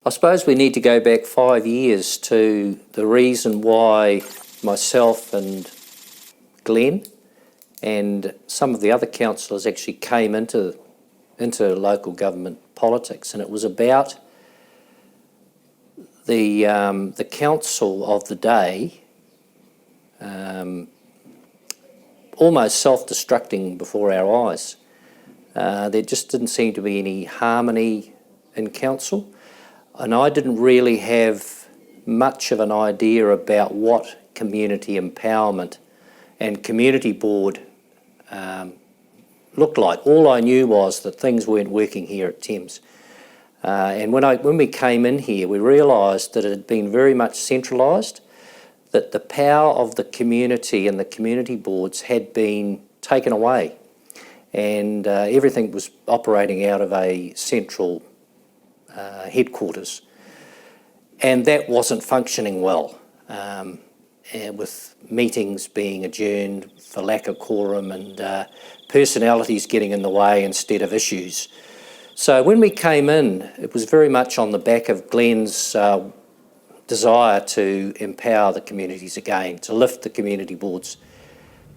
I suppose we need to go back 5 years to the reason why myself and Glenn and some of the other councillors actually came into local government politics, and it was about the council of the day almost self-destructing before our eyes. There just didn't seem to be any harmony in council, and I didn't really have much of an idea about what community empowerment and community board looked like. All I knew was that things weren't working here at Thames. And when we came in here, we realised that it had been very much centralised, that the power of the community and the community boards had been taken away, and everything was operating out of a central headquarters. And that wasn't functioning well, with meetings being adjourned for lack of quorum and personalities getting in the way instead of issues. So when we came in, it was very much on the back of Glenn's desire to empower the communities again, to lift the community boards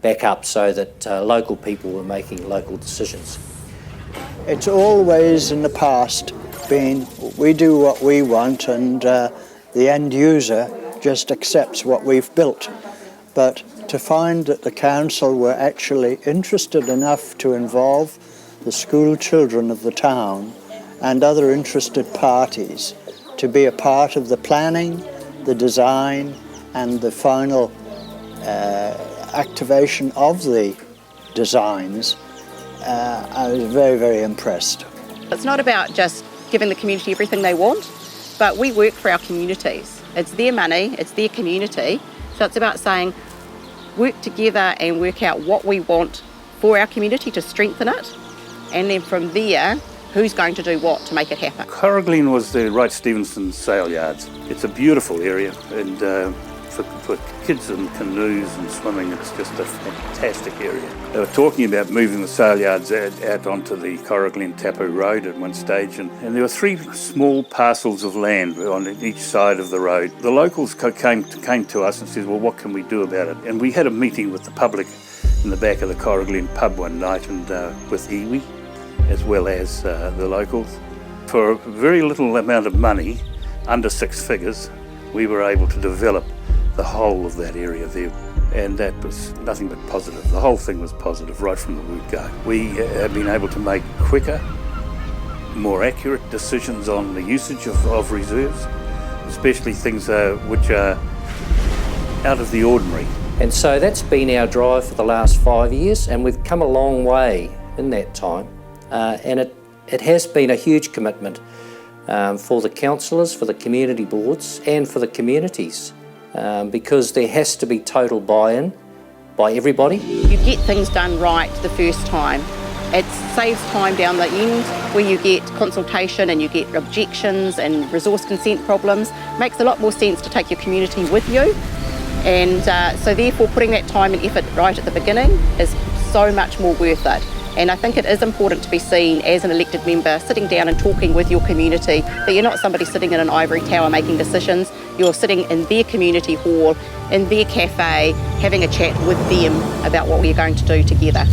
back up so that local people were making local decisions. It's always in the past been, we do what we want and the end user just accepts what we've built. But to find that the council were actually interested enough to involve the school children of the town and other interested parties to be a part of the planning, the design and the final activation of the designs, I was very, very impressed. It's not about just giving the community everything they want, but we work for our communities. It's their money, it's their community, so it's about saying work together and work out what we want for our community to strengthen it, and then from there, who's going to do what to make it happen. Coromandel was the Wright Stevenson sail yards. It's a beautiful area, and for kids and canoes and swimming, it's just a fantastic area. They were talking about moving the sail yards out onto the Coromandel Tapu Road at one stage, and there were 3 small parcels of land on each side of the road. The locals came to us and said, well, what can we do about it? And we had a meeting with the public in the back of the Coromandel pub one night, and with iwi, as well as the locals. For a very little amount of money, under 6 figures, we were able to develop the whole of that area there, and that was nothing but positive. The whole thing was positive right from the word go. We have been able to make quicker, more accurate decisions on the usage of reserves, especially things which are out of the ordinary. And so that's been our drive for the last 5 years, and we've come a long way in that time. And it has been a huge commitment for the councillors, for the community boards and for the communities, because there has to be total buy-in by everybody. You get things done right the first time. It saves time down the end where you get consultation and you get objections and resource consent problems. It makes a lot more sense to take your community with you, and so therefore putting that time and effort right at the beginning is so much more worth it. And I think it is important to be seen as an elected member sitting down and talking with your community, that you're not somebody sitting in an ivory tower making decisions. You're sitting in their community hall, in their cafe, having a chat with them about what we're going to do together.